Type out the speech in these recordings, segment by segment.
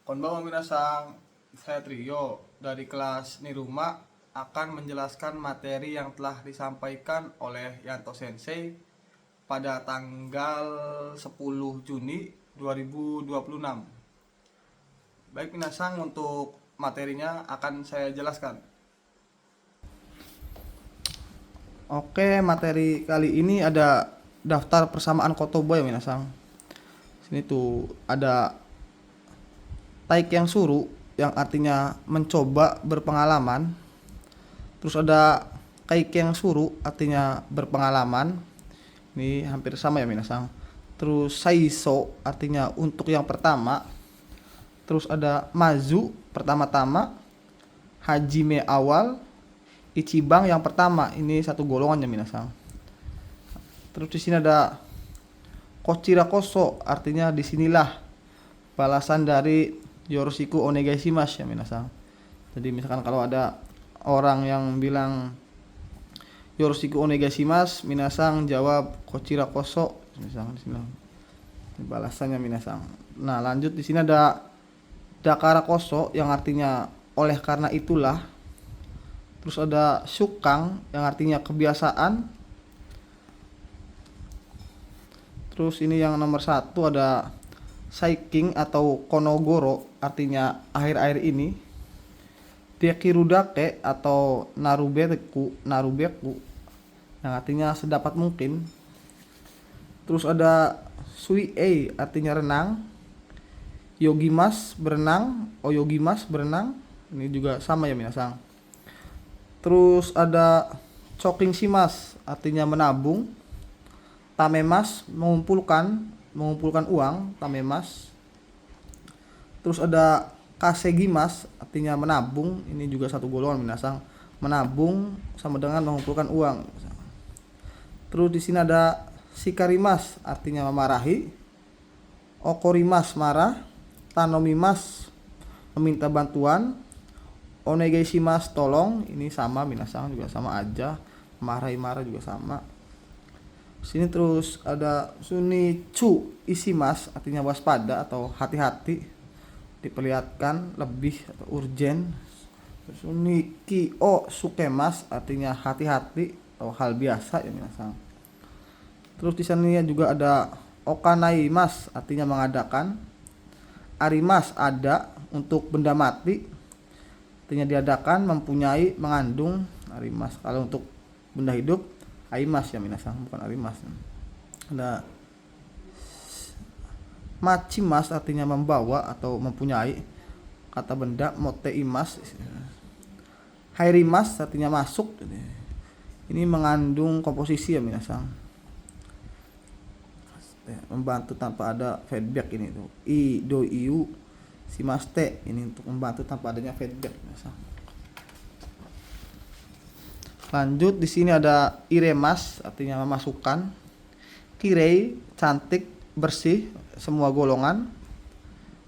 Konbanwa minasang, saya Trio dari kelas Niruma akan menjelaskan materi yang telah disampaikan oleh Yanto Sensei pada tanggal 10 Juni 2026. Baik minasang, untuk materinya akan saya jelaskan. Oke, materi kali ini ada daftar persamaan kotoba ya minasang. Sini tuh ada taik yang suru yang artinya mencoba berpengalaman. Terus ada kaik yang suru artinya berpengalaman. Ini hampir sama ya minasang. Terus saiso artinya untuk yang pertama. Terus ada mazu pertama-tama, hajime awal, ichibang yang pertama. Ini satu golongan ya minasang. Terus di sini ada kochira koso artinya disinilah balasan dari yoroshiku onegaishimasu ya minasang. Jadi misalkan kalau ada orang yang bilang yoroshiku onegaishimasu, minasang jawab kochira koso misalkan di sini balasannya minasang. Nah, lanjut di sini ada dakara koso yang artinya oleh karena itulah. Terus ada shukang yang artinya kebiasaan. Terus ini yang nomor 1 ada saiking atau konogoro artinya akhir-akhir ini. Dekirudake atau narubeku yang artinya sedapat mungkin. Terus ada suiei artinya renang. Yogimas berenang, oyogimas berenang. Ini juga sama ya minasang. Terus ada choking shimas artinya menabung. Tamemas mengumpulkan uang, tamemas. Terus ada kasegimas artinya menabung, ini juga satu golongan minasang. Menabung sama dengan mengumpulkan uang. Terus di sini ada shikarimas artinya memarahi. Okorimas marah, tanomimas meminta bantuan. Onegaishimasu tolong, ini sama minasang, juga sama aja. Marah juga sama. Sini terus ada sunichu isimas artinya waspada atau hati-hati, diperlihatkan lebih atau urgen. Suniki o sukemas artinya hati-hati atau hal biasa ya minasang. Terus di sana juga ada okanaimas artinya mengadakan. Arimas ada untuk benda mati, artinya diadakan, mempunyai, mengandung. Arimas kalau untuk benda hidup aimas ya minasang, bukan arimas. Ada machimas artinya membawa atau mempunyai kata benda. Moteimas, hairimas artinya masuk, ini mengandung komposisi ya minasang, membantu tanpa ada feedback. Ini tuh i do iu simaste, ini untuk membantu tanpa adanya feedback minasang. Lanjut di sini ada iremas artinya memasukkan. Kirei cantik, bersih, semua golongan.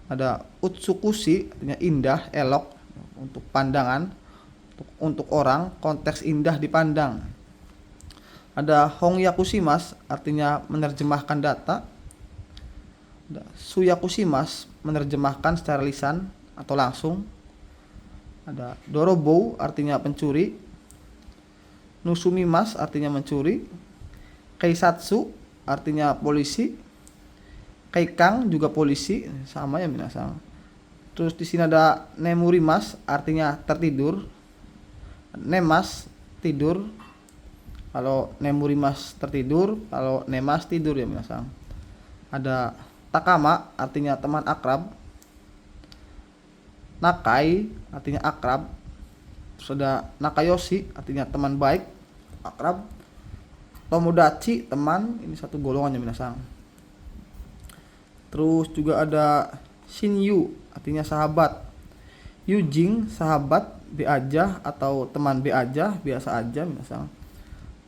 Ada utsukushi artinya indah, elok untuk pandangan, untuk orang, konteks indah dipandang. Ada hongyakushimas artinya menerjemahkan data. Ada suyakushimas menerjemahkan secara lisan atau langsung. Ada dorobou artinya pencuri. Nusumimas artinya mencuri. Keisatsu artinya polisi. Keikang juga polisi, sama ya minasang. Terus di sini ada nemurimas artinya tertidur. Nemas tidur. Kalau nemurimas tertidur, kalau nemas tidur ya minasang. Ada takama artinya teman akrab. Nakai artinya akrab. Terus ada nakayoshi artinya teman baik, akrab. Tomodachi teman, ini satu golongan ya minasang. Terus juga ada shinyu artinya sahabat. Yujing sahabat, be aja atau teman be aja, biasa aja minasang.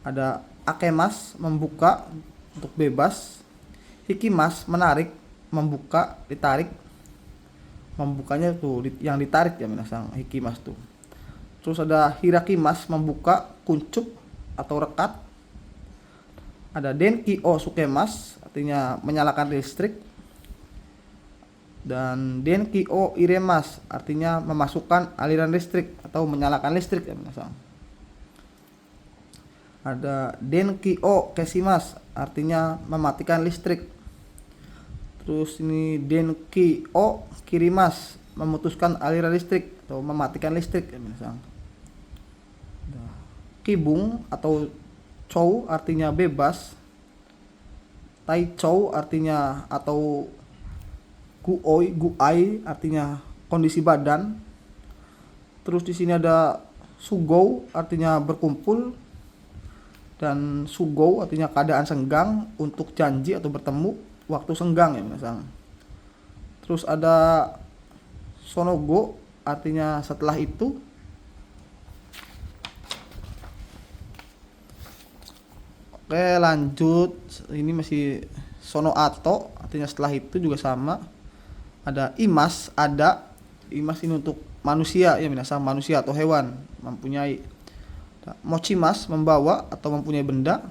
Ada akemas membuka untuk bebas. Hikimas menarik, membuka, ditarik. Membukanya tuh yang ditarik ya minasang, hikimas tuh. Terus ada hirakimas membuka, kuncup atau rekat. Ada denki o sukemas artinya menyalakan listrik. Dan denki o iremas artinya memasukkan aliran listrik atau menyalakan listrik ya minasang. Ada denki o kesimas artinya mematikan listrik. Terus ini denki o kirimas memutuskan aliran listrik atau mematikan listrik ya minasang. Kibung atau chou artinya bebas. Tai chou artinya atau guai artinya kondisi badan. Terus di sini ada sugou artinya berkumpul dan sugou artinya keadaan senggang untuk janji atau bertemu waktu senggang ya minasang. Terus ada sonogo artinya setelah itu. Oke, lanjut. Ini masih sono ato artinya setelah itu juga sama. Ada imas, ada. Imas ini untuk manusia ya minasang, manusia atau hewan mempunyai. Mochimas membawa atau mempunyai benda.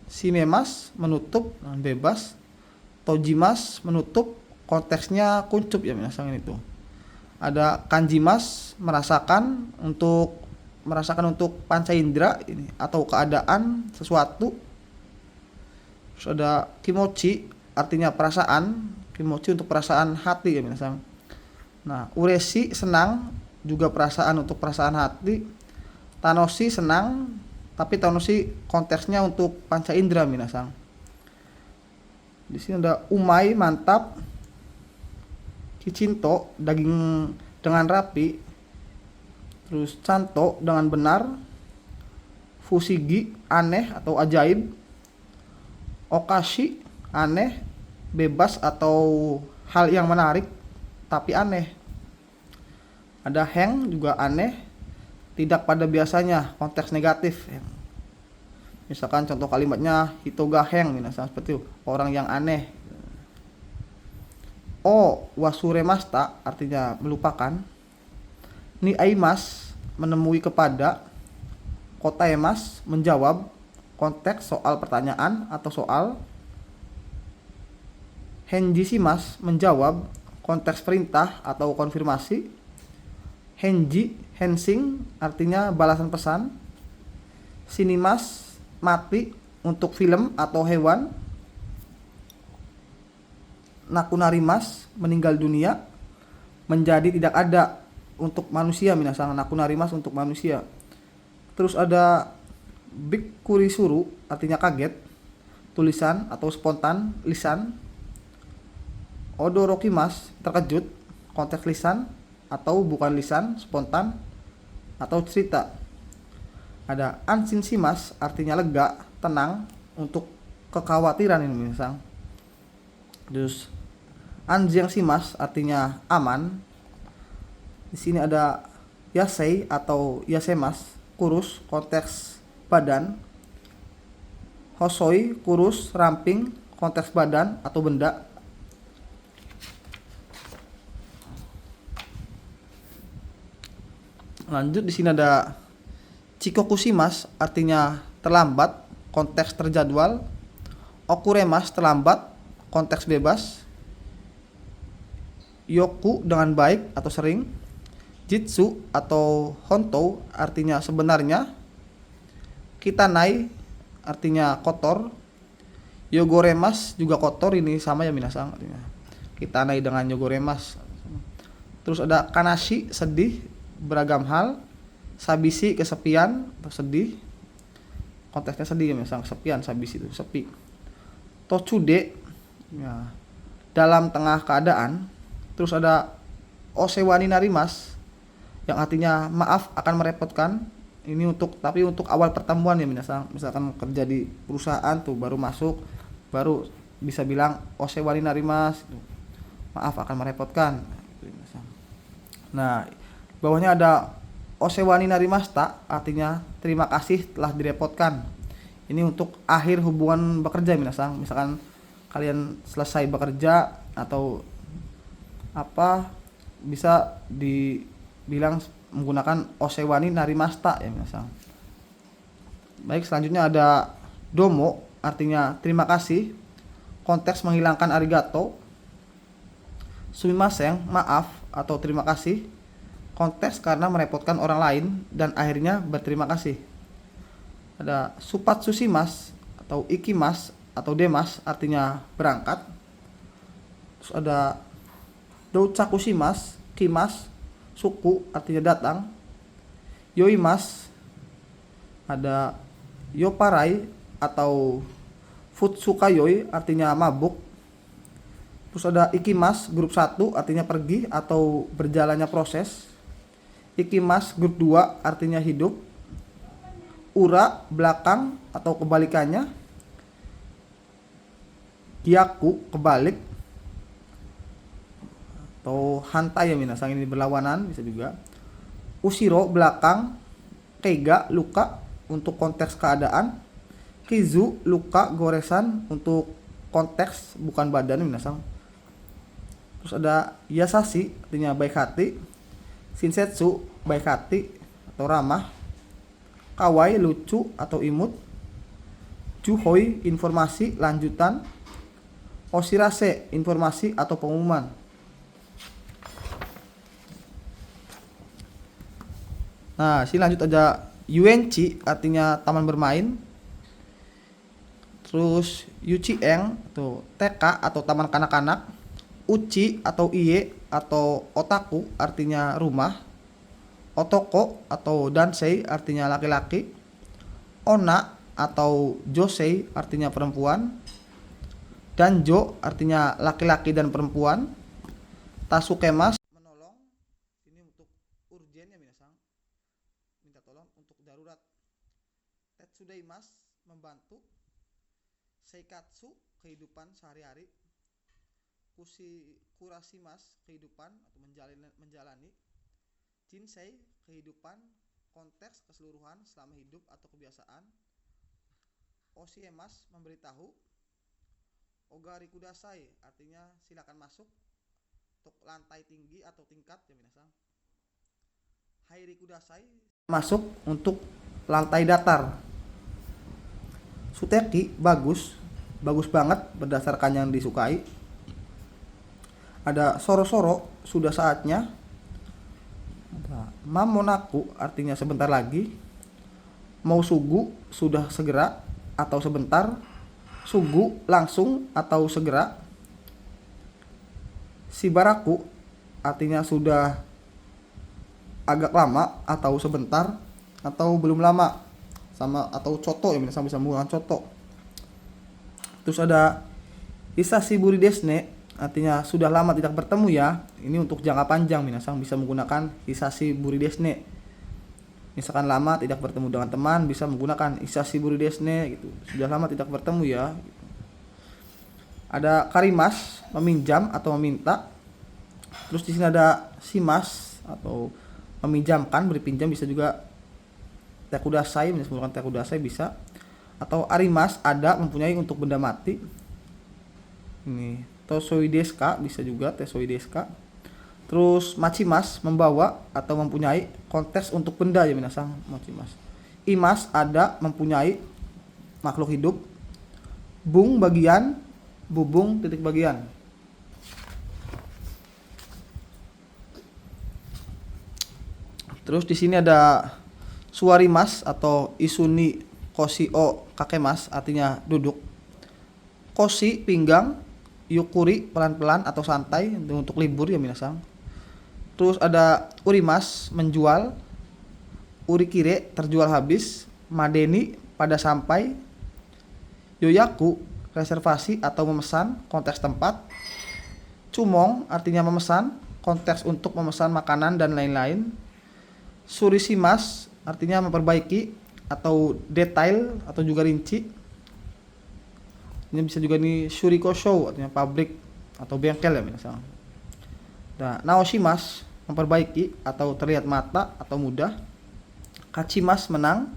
Shimemas menutup dan bebas. Tojimas menutup, konteksnya kuncup ya minasang itu. Ada kanjimas merasakan untuk panca indera ini atau keadaan sesuatu. Terus ada kimochi artinya perasaan, kimochi untuk perasaan hati ya minasang. Nah, uresi senang juga perasaan untuk perasaan hati. Tanoshi senang, tapi tanoshi konteksnya untuk panca indera minasang. Di sini ada umai mantap, kicinto daging dengan rapi, terus canto dengan benar, fusigi aneh atau ajaib, okashi aneh, bebas atau hal yang menarik tapi aneh. Ada heng juga aneh, tidak pada biasanya, konteks negatif. Misalkan contoh kalimatnya hitoga heng minasang, seperti itu, orang yang aneh. O wasuremasta artinya melupakan. Ni aimas menemui kepada. Kotaemas menjawab, konteks soal pertanyaan atau soal. Henjishimas menjawab, konteks perintah atau konfirmasi. Henji hensing artinya balasan pesan. Sinimas mati untuk film atau hewan. Nakunarimas meninggal dunia, menjadi tidak ada untuk manusia minasang. Nakunarimas untuk manusia. Terus ada bikurisuru artinya kaget, tulisan atau spontan, lisan. Odorokimas terkejut, konteks lisan atau bukan lisan, spontan atau cerita. Ada ansinsimas artinya lega, tenang untuk kekhawatiran ini minasang. Terus anjiangsimas artinya aman. Di sini ada yasei atau yasemas, kurus, konteks badan. Hosoi kurus, ramping, konteks badan atau benda. Lanjut, di sini ada chikokushimas artinya terlambat, konteks terjadwal. Okuremas terlambat, konteks bebas. Yoku dengan baik atau sering. Jitsu atau hontou artinya sebenarnya. Kitanai artinya kotor. Yogoremas juga kotor, ini sama ya minasang artinya. Kitanai dengan yogoremas. Terus ada kanashi sedih, beragam hal. Sabisi kesepian atau sedih, konteksnya sedih ya minasang, kesepian, sabisi itu sepi. Tochude ya, dalam tengah keadaan. Terus ada osewani narimas yang artinya maaf akan merepotkan. Ini untuk awal pertemuan ya minasang. Misalkan kerja di perusahaan tuh baru masuk, baru bisa bilang osewani narimas gitu. Maaf akan merepotkan. Nah, bawahnya ada osewani narimasta artinya terima kasih telah direpotkan. Ini untuk akhir hubungan bekerja minasang. Misalkan kalian selesai bekerja atau apa, bisa dibilang menggunakan osewani narimasta ya minasang. Baik, selanjutnya ada domo artinya terima kasih, konteks menghilangkan arigato. sumimasen, maaf atau terima kasih, konteks karena merepotkan orang lain dan akhirnya berterima kasih. Ada supatsushimasu atau ikimas atau demas artinya berangkat. Terus ada douchakushimasu, kimas, suku artinya datang. Yoimas, ada yoparai atau futsukayoi artinya mabuk. Terus ada ikimas grup 1 artinya pergi atau berjalannya proses. Ikimas grup 2 artinya hidup. Ura belakang atau kebalikannya. Gyaku kebalik atau hantai ya minasang, ini berlawanan bisa juga. Ushiro belakang. Keiga luka untuk konteks keadaan. Kizu luka goresan untuk konteks bukan badan minasang. Terus ada yasashi artinya baik hati. Shinsetsu baik hati atau ramah. Kawaii lucu atau imut. Juhoi informasi lanjutan. Oshirase informasi atau pengumuman. Nah, sini lanjut aja. Yuenchi artinya taman bermain. Terus Yuchieng tuh TK atau taman kanak-kanak. Uchi atau iye atau otaku artinya rumah. Otoko atau dansei artinya laki-laki. Onna atau josei artinya perempuan. Danjo artinya laki-laki dan perempuan. Tasukemas menolong, ini untuk urgen ya minasang, minta tolong untuk darurat. Tetsudaimas membantu. Seikatsu kehidupan sehari-hari. Kurasimas kehidupan atau menjalani. Jinsei kehidupan, konteks keseluruhan selama hidup atau kebiasaan. Oshiemas memberitahu. Ogari kudasai artinya silakan masuk untuk lantai tinggi atau tingkat ya minasang. Hairi kudasai masuk untuk lantai datar. Suteki bagus, bagus banget berdasarkan yang disukai. Ada soro-soro sudah saatnya. Ada mamonaku artinya sebentar lagi. Mau sugu sudah segera atau sebentar. Sugu langsung atau segera. Shibaraku artinya sudah agak lama atau sebentar atau belum lama, sama atau coto ya bisa menggunakan coto. Terus ada Hisashiburi desne artinya sudah lama tidak bertemu ya. Ini untuk jangka panjang minasang bisa menggunakan Hisashiburi desne. Misalkan lama tidak bertemu dengan teman bisa menggunakan Hisashiburi desne gitu. Sudah lama tidak bertemu ya. Ada karimas meminjam atau meminta. Terus di sini ada shimas atau meminjamkan, berpinjam bisa juga. Tekudasai menggunakan tekudasai bisa. Atau arimas ada, mempunyai untuk benda mati. Ini tosoi desu ka bisa juga tesoi desu ka. Terus machimas membawa atau mempunyai, konteks untuk benda ya minasang machimas. Imas ada, mempunyai makhluk hidup. Bung bagian, bubung titik bagian. Terus di sini ada suarimas atau isuni koshi o kakemas artinya duduk. Koshi pinggang, yukuri pelan-pelan atau santai untuk libur ya minasang. Terus ada urimas menjual, urikire terjual habis, madeni pada sampai, yoyaku reservasi atau memesan, konteks tempat. Cumong artinya memesan, konteks untuk memesan makanan dan lain-lain. Surishimas artinya memperbaiki atau detail atau juga rinci. Ini bisa juga nih shuriko show artinya pabrik atau bengkel ya misalnya. Nah, naoshimas memperbaiki atau terlihat mata atau mudah. Kachimas menang.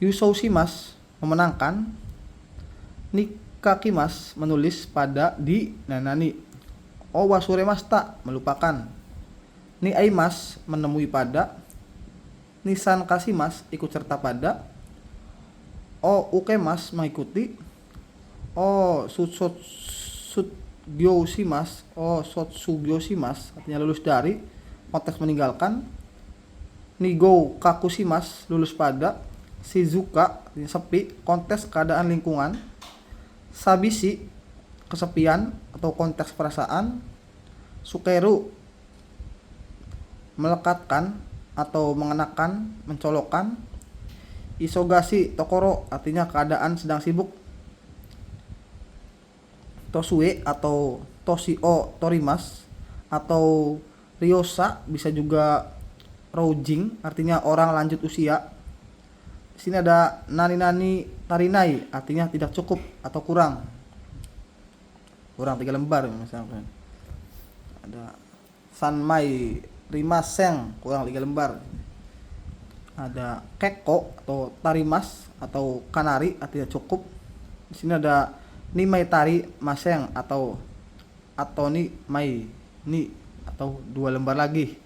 Yusoushimas memenangkan. Nikakimas menulis pada di nanani. Owasuremasta melupakan. Ni aimas menemui pada. Nisan kasimas ikut serta pada. O ukemas mengikuti. O gyoshimas, sotsu gyoshimas artinya lulus dari, konteks meninggalkan. Nigou kakushimas lulus pada. Shizuka artinya sepi, konteks keadaan lingkungan. Sabishi kesepian atau konteks perasaan. Sukeru melekatkan atau mengenakan, mencolokkan. Isogashi tokoro artinya keadaan sedang sibuk. Tosue atau toshio torimas atau ryosa bisa juga roujing artinya orang lanjut usia. Di sini ada nani tarinai artinya tidak cukup atau kurang 3 lembar misalkan. Ada sanmai rimaseng kurang 3 lembar. Ada keko atau tarimas atau kanari artinya cukup. Di sini ada nimai tari maseng atau ni mai ni atau 2 lembar lagi.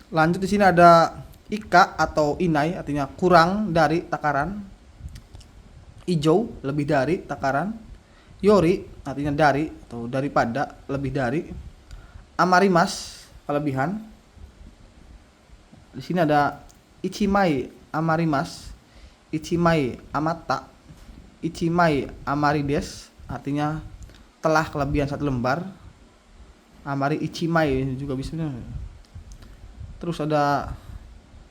Lanjut di sini ada ika atau inai artinya kurang dari takaran. Ijo lebih dari takaran. Yori artinya dari atau daripada, lebih dari. Amarimas kelebihan. Di sini ada ichimai amarimas, ichimai amata, ichimai amarides artinya telah kelebihan 1 lembar. Amari ichimai juga bisa. Terus ada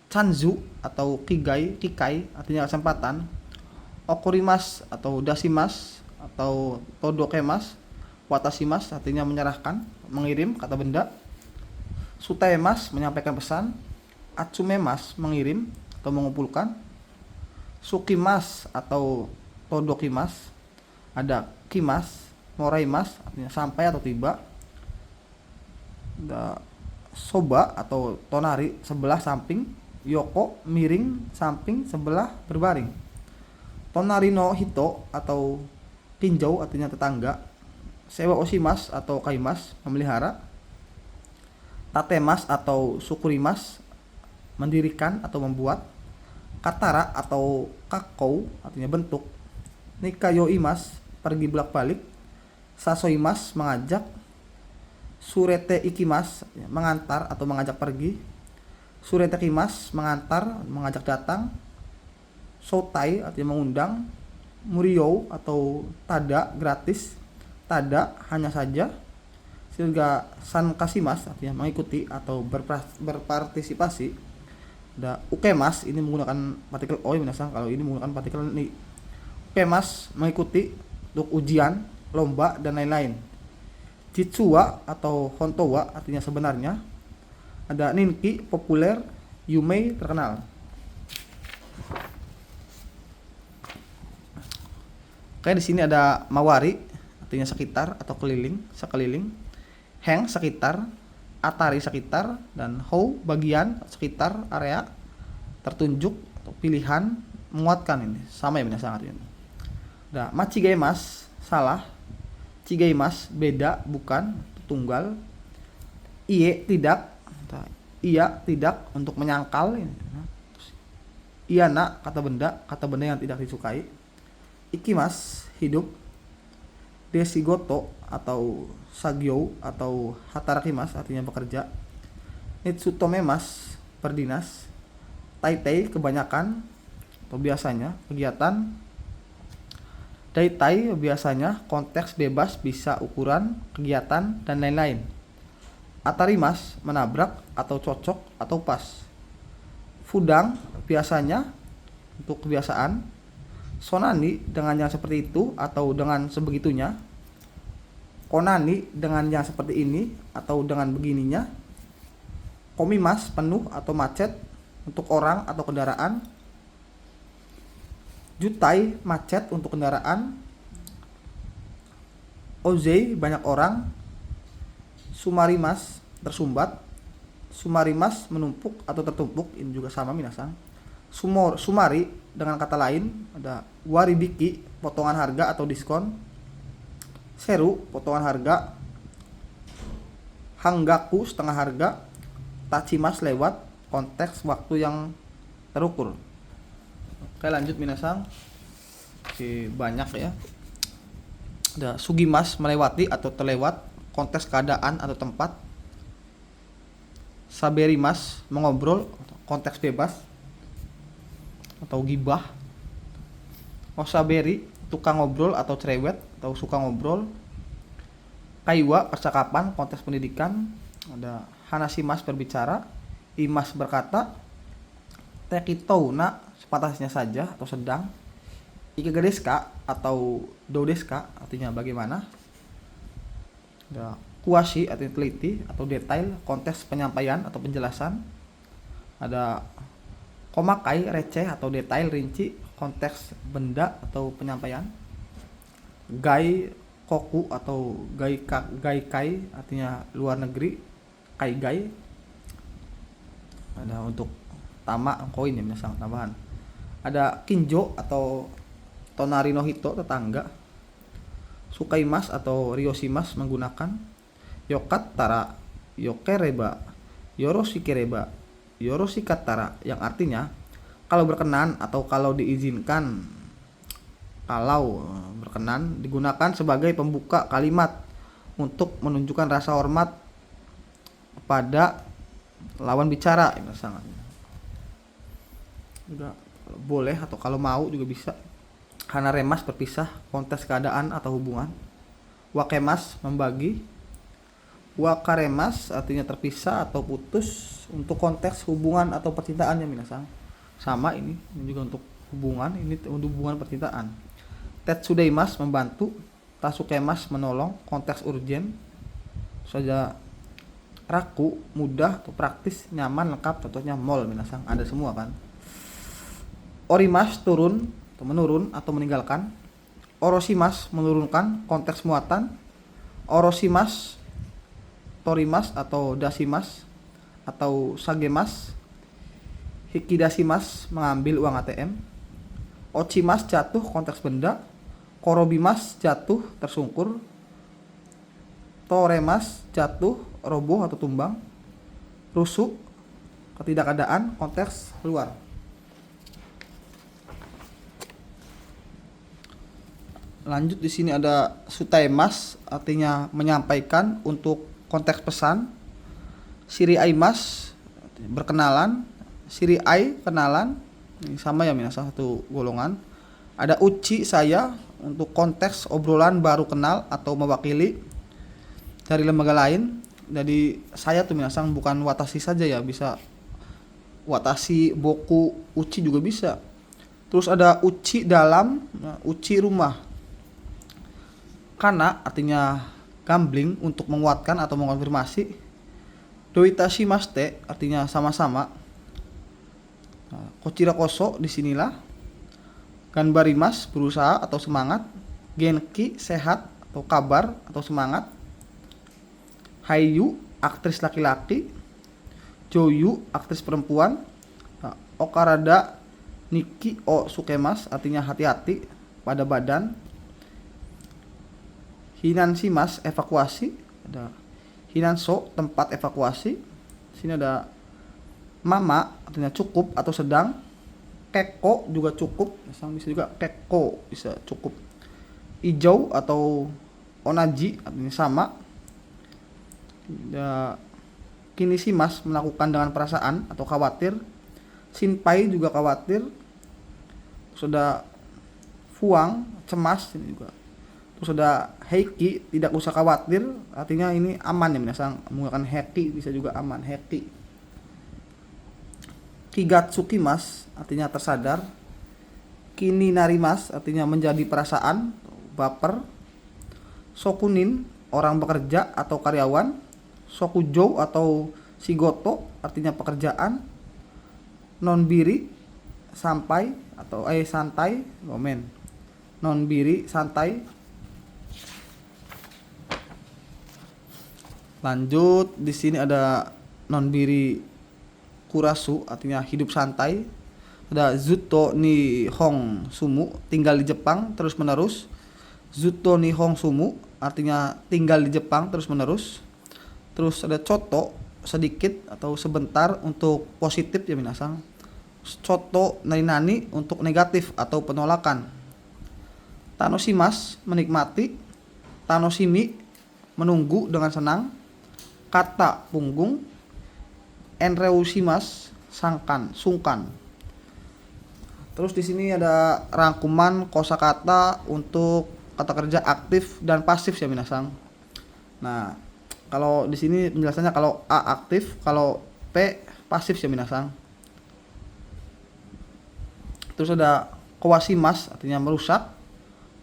chanzu atau kikai artinya kesempatan. Okurimas atau dasimas atau todokemas. Watashimas artinya menyerahkan, mengirim kata benda. Sutaemas menyampaikan pesan. Atsumemas mengirim atau mengumpulkan. Sukimas atau todokimas. Ada kimas, moraimas artinya sampai atau tiba. Ada soba atau tonari sebelah samping. Yoko miring samping sebelah berbaring. Tonari no hito atau tinjau artinya tetangga. Sewa oshimas atau kaimas memelihara. Tatemas atau sukurimas mendirikan atau membuat. Katara atau kakou artinya bentuk. Nikayoimas pergi bolak-balik. Sasoimas mengajak. Surete ikimas mengantar atau mengajak pergi. Surete kimas mengantar, mengajak datang. Sotai artinya mengundang. Murio atau tada gratis. Tada hanya saja. Sehingga sankasimas artinya mengikuti atau berpartisipasi. Ada ukemas ini menggunakan partikel oi minasang, kalau ini menggunakan partikel ni. Ukemas mengikuti untuk ujian, lomba dan lain-lain. Jitsuwa atau hontowa artinya sebenarnya. Ada ninki populer, yumei terkenal. Oke, di sini ada mawari artinya sekitar atau keliling, sekeliling. Heng sekitar, atari sekitar, dan hou bagian sekitar area, tertunjuk atau pilihan, menguatkan ini sama ya benda sangat ini. Ada machigaimas salah. Chigaimas beda, bukan, tunggal. Ie tidak, iya tidak untuk menyangkal. Iya nak kata benda yang tidak disukai. Ikimas hidup. Deshigoto atau sagyo atau hatarakimas artinya bekerja. Nitsutomemas berdinas. Taitai kebanyakan atau biasanya kegiatan. Daitai biasanya konteks bebas bisa ukuran, kegiatan, dan lain-lain. Atarimas menabrak atau cocok atau pas. Fudang biasanya untuk kebiasaan. Sonani dengan yang seperti itu atau dengan sebegitunya. Konani dengan yang seperti ini atau dengan begininya. Komimas penuh atau macet untuk orang atau kendaraan. Jutai macet untuk kendaraan. Ozei banyak orang. Sumarimas tersumbat. Sumarimas menumpuk atau tertumpuk, ini juga sama minasang. Sumari dengan kata lain ada waribiki potongan harga atau diskon. Seru potongan harga. Hanggaku setengah harga. Tachimas lewat, konteks waktu yang terukur. Oke, lanjut minasang. Oke, banyak ya. Ada sugimas, melewati atau terlewat, konteks keadaan atau tempat. Saberimas, mengobrol, konteks bebas atau gibah. Osaberi, tukang ngobrol atau cerewet atau suka ngobrol. Kaiwa, percakapan, konteks pendidikan. Ada hanasimas, berbicara. Imas, berkata. Tekitouna, sepatasnya saja atau sedang. Ikagedeska atau dodeska, artinya bagaimana. Ada kuashi, artinya teliti atau detail, konteks penyampaian atau penjelasan. Ada komakai, receh atau detail, rinci, konteks benda atau penyampaian. Gai koku atau gaikai, artinya luar negeri, kaigai. Ada untuk tama, koin ya, minasang, tambahan. Ada kinjo atau tonari no hito, tetangga. Sukaimas atau ryoshimas, menggunakan. Yokat tara, yokereba, yoroshikereba, yoroshikattara, yang artinya kalau berkenan atau kalau diizinkan. Kalau berkenan digunakan sebagai pembuka kalimat untuk menunjukkan rasa hormat pada lawan bicara, ya, sangat. Juga boleh atau kalau mau juga bisa. Hanaremas, berpisah, konteks keadaan atau hubungan. Wakemas, membagi. Wakaremas, artinya terpisah atau putus, untuk konteks hubungan atau percintaannya, minasang. Sama ini juga untuk hubungan, ini untuk hubungan percintaan. Tetsudaimas, membantu. Tasukemas, menolong, konteks urgen. Saja raku, mudah atau praktis, nyaman, lengkap, contohnya mall, minasang, ada semua kan. Orimas, turun atau menurun atau meninggalkan. Oroshimas, menurunkan, konteks muatan. Oroshimas, torimas atau dasimas atau sagemas. Hikidasimas, mengambil uang ATM. Ochimas, jatuh, konteks benda. Korobimas, jatuh, tersungkur. Toremas, jatuh, roboh atau tumbang. Rusuk, ketidakadaan, konteks luar. Lanjut, di sini ada sutaimas, artinya menyampaikan untuk konteks pesan. Shiriaimas, berkenalan. Shiriai, kenalan. Ini sama ya, minasang, satu golongan. Ada uchi, saya, untuk konteks obrolan baru kenal atau mewakili dari lembaga lain. Jadi saya tuh, minasang, bukan watashi saja ya, bisa watashi, boku, uchi juga bisa. Terus ada uchi dalam, uchi rumah. Kana, artinya gambling, untuk menguatkan atau mengonfirmasi. Doitashimaste, artinya sama-sama. Kochira koso, disinilah. Ganbarimas, berusaha atau semangat. Genki, sehat atau kabar atau semangat. Haiyu, aktris laki-laki. Jouyu, aktris perempuan. Okarada Nikki o sukemas, artinya hati-hati pada badan. Hinanshimas, evakuasi. Ada hinanso, tempat evakuasi. Sini ada mama, artinya cukup atau sedang. Kekko juga cukup, bisa juga kekko, bisa cukup. Ijou atau onaji, artinya sama. Ada kinishimas, melakukan dengan perasaan atau khawatir. Shinpai juga khawatir. Terus ada fuang, cemas, ini juga. Terus ada heiki, tidak usah khawatir, artinya ini aman ya, minasang, menggunakan heki bisa juga aman, heki. Kigatsukimas, artinya tersadar. Kininarimas, artinya menjadi perasaan, baper. Sokunin, orang bekerja atau karyawan. Sokujou atau shigoto, artinya pekerjaan. Nonbiri, sampai atau santai, momen. Nonbiri, santai. Lanjut, di sini ada nonbiri kurasu, artinya hidup santai. Ada zuto ni hong sumu, tinggal di Jepang terus menerus. Zuto ni hong sumu, artinya tinggal di Jepang terus menerus. Terus ada coto, sedikit atau sebentar, untuk positif ya, minasang. Soto nani untuk negatif atau penolakan. Tanosimas menikmati. Tanosimi menunggu dengan senang. Kata punggung. Enreusimas sungkan. Terus di sini ada rangkuman kosakata untuk kata kerja aktif dan pasif ya minasang. Nah, kalau di sini penjelasannya kalau A aktif, kalau P pasif ya minasang. Terus ada kawasimas artinya merusak,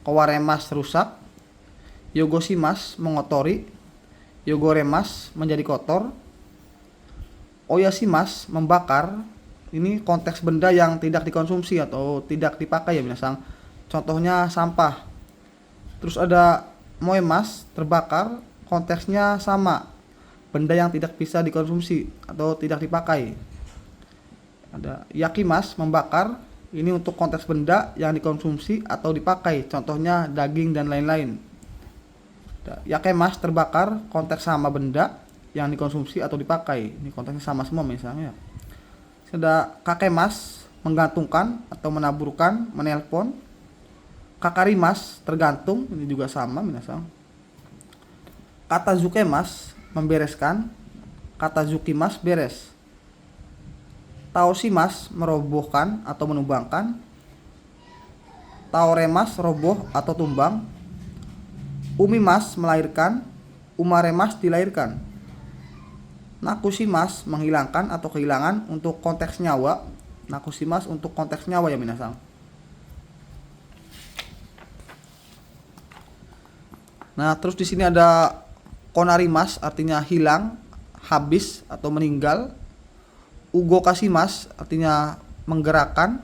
kawaremas rusak, yogosimas mengotori, yogoremas menjadi kotor, oyasimas membakar. Ini konteks benda yang tidak dikonsumsi atau tidak dipakai ya minasang. Contohnya sampah. Terus ada moemas terbakar, konteksnya sama, benda yang tidak bisa dikonsumsi atau tidak dipakai. Ada yakimas membakar, ini untuk konteks benda yang dikonsumsi atau dipakai, contohnya daging dan lain-lain. Yakemas terbakar, konteks sama benda yang dikonsumsi atau dipakai, ini konteksnya sama semua misalnya. Ada kakemas menggantungkan atau menaburkan, menelpon. Kakarimas tergantung, ini juga sama minasang. Kata zukemas membereskan, kata zukimas beres. Taosimas merobohkan atau menumbangkan. Taoremas roboh atau tumbang. Umimas melahirkan, umaremas dilahirkan. Nakusimas menghilangkan atau kehilangan untuk konteks nyawa. Nakusimas untuk konteks nyawa ya minasang. Nah, terus di sini ada konarimas artinya hilang, habis atau meninggal. Ugokasimas artinya menggerakkan.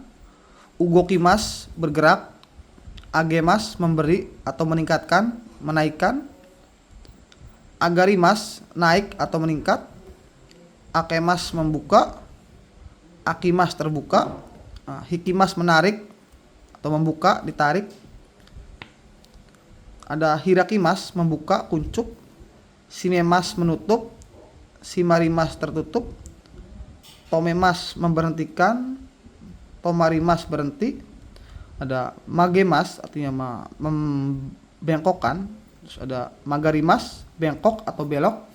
Ugokimas bergerak. Agemas memberi atau meningkatkan, menaikkan. Agarimas naik atau meningkat. Akemas membuka. Akimas terbuka. Hikimas menarik atau membuka, ditarik. Ada hirakimas membuka, kuncup. Sinemas menutup. Simarimas tertutup. Tomemas memberhentikan. Tomarimas berhenti. Ada magemas artinya membengkokkan. Terus ada magarimas bengkok atau belok.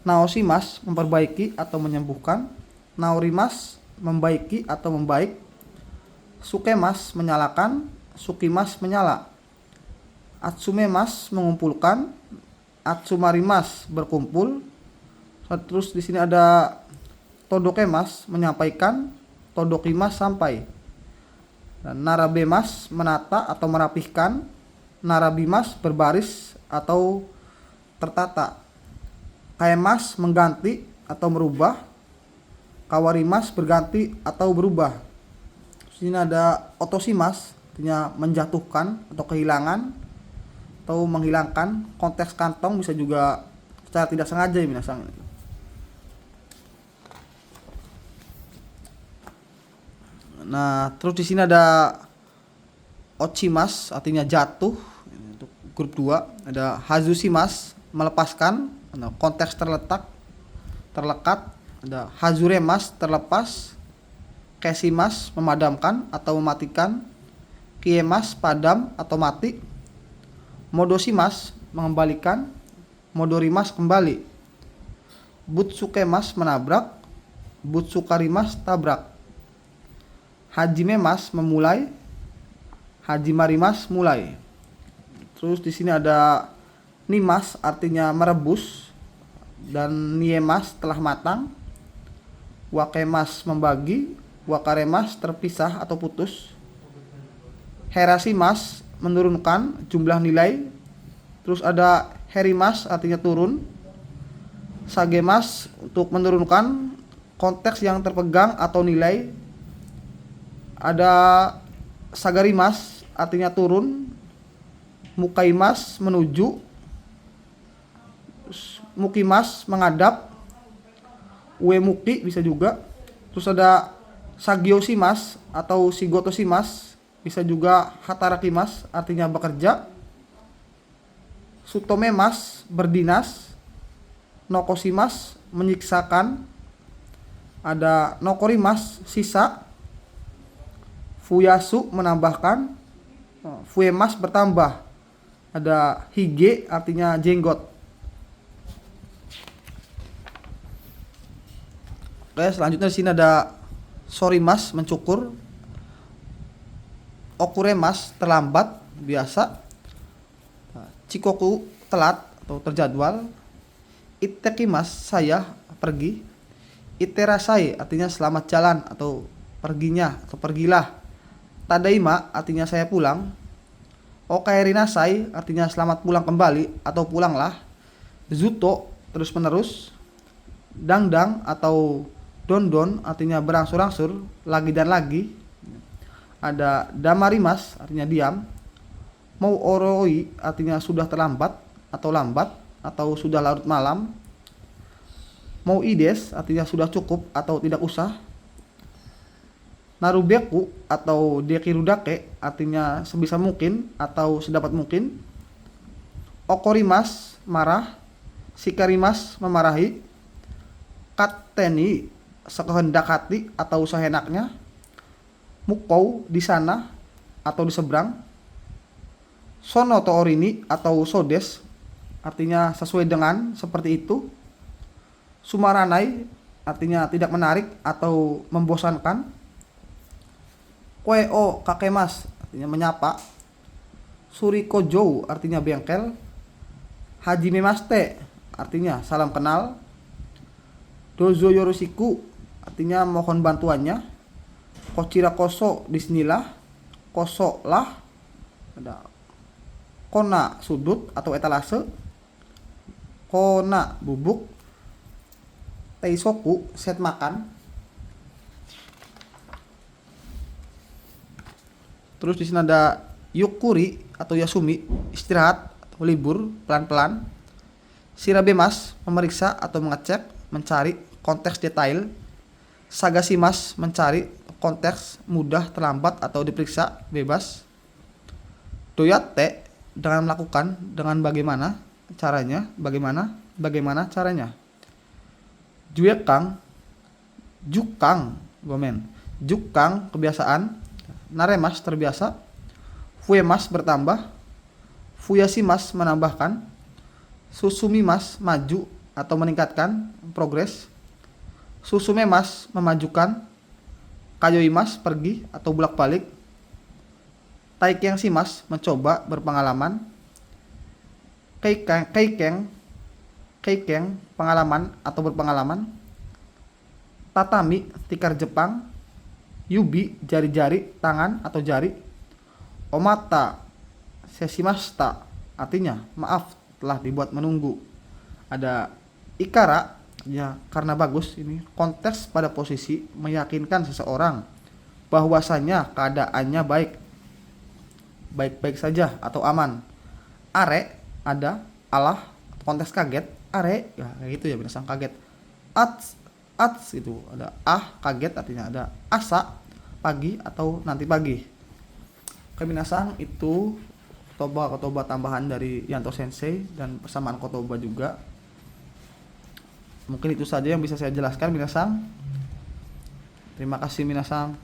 Naosimas memperbaiki atau menyembuhkan. Naurimas membaiki atau membaik. Sukemas menyalakan. Sukimas menyala. Atsumemas mengumpulkan. Atsumarimas berkumpul. Terus di sini ada todokemas menyampaikan. Todokimas sampai. Dan narabemas menata atau merapihkan. Narabimas berbaris atau tertata. Kaemas mengganti atau merubah. Kawarimas berganti atau berubah. Di sini ada otosimas artinya menjatuhkan atau kehilangan atau menghilangkan. Konteks kantong bisa juga secara tidak sengaja ya minasang. Nah, terus di sini ada ochimas artinya jatuh untuk grup 2. Ada hazusimas melepaskan, konteks terletak, terlekat. Ada hazuremas terlepas. Kesimas memadamkan atau mematikan. Kiemas padam atau mati. Modosimas mengembalikan. Modorimas kembali. Butsukemas menabrak. Butsukarimas tabrak. Hajimemas memulai. Hajimarimas mulai. Terus di sini ada nimas artinya merebus dan niemas telah matang. Wakemas membagi. Wakaremas terpisah atau putus. Herasimas menurunkan jumlah nilai. Terus ada herimas artinya turun. Sagemas untuk menurunkan konteks yang terpegang atau nilai. Ada sagarimas artinya turun. Mukaimas menuju. Mukimas menghadap. Uemuki bisa juga. Terus ada sagiosimas atau sigotosimas, bisa juga hatarakimas artinya bekerja. Sutomemas berdinas. Nokosimas menyiksakan. ada nokorimasu sisa, fuyasu menambahkan, fuemas bertambah, ada hige artinya jenggot. Oke, selanjutnya di sini ada sorimas mencukur, okuremas terlambat biasa, chikoku telat atau terjadwal, itekimas saya pergi, iterasai artinya selamat jalan atau perginya atau pergilah, tadaima artinya saya pulang, okairinasai artinya selamat pulang kembali atau pulanglah, zuto terus menerus, dangdang atau dondon artinya berangsur-angsur lagi dan lagi, ada damarimas artinya diam, mau oroi artinya sudah terlambat atau lambat atau sudah larut malam, mau ides artinya sudah cukup atau tidak usah, narubeku atau dekirudake artinya sebisa mungkin atau sedapat mungkin, okorimas marah, shikarimas memarahi, katteni sekehendak hati atau seenaknya, mukou di sana atau di seberang, sono to orini atau sodes artinya sesuai dengan seperti itu, sumaranai artinya tidak menarik atau membosankan, kue o kakemas artinya menyapa, surikojo artinya bengkel, hajimemaste artinya salam kenal, dozo yoroshiku artinya mohon bantuannya, kochira koso disinilah, koso lah, ada kona sudut atau etalase, kona bubuk, teisoku set makan. Terus di sini ada yukuri atau yasumi istirahat atau libur pelan-pelan, shirabemas memeriksa atau mengecek mencari konteks detail, sagasimas mencari konteks mudah terlambat atau diperiksa bebas, doyatte dengan melakukan dengan bagaimana caranya, bagaimana caranya, jukang kebiasaan, naremas terbiasa, fuemas bertambah, fuyashimas menambahkan, susumimas maju atau meningkatkan progres, susumemas memajukan, kayoimas pergi atau bolak-balik, taikengsimas mencoba berpengalaman, keikeng pengalaman atau berpengalaman, tatami tikar Jepang, yubi jari-jari tangan atau jari, omata seshimashita artinya maaf telah dibuat menunggu, ada ikara ya karena bagus, ini konteks pada posisi meyakinkan seseorang bahwasanya keadaannya baik-baik saja atau aman, are ada Allah konteks kaget, are ya kayak gitu ya binasang kaget, ats itu ada kaget artinya ada asa pagi atau nanti pagi. Oke binasang, itu kotoba tambahan dari Yanto Sensei dan persamaan kotoba juga. Mungkin itu saja yang bisa saya jelaskan minasang. Terima kasih minasang.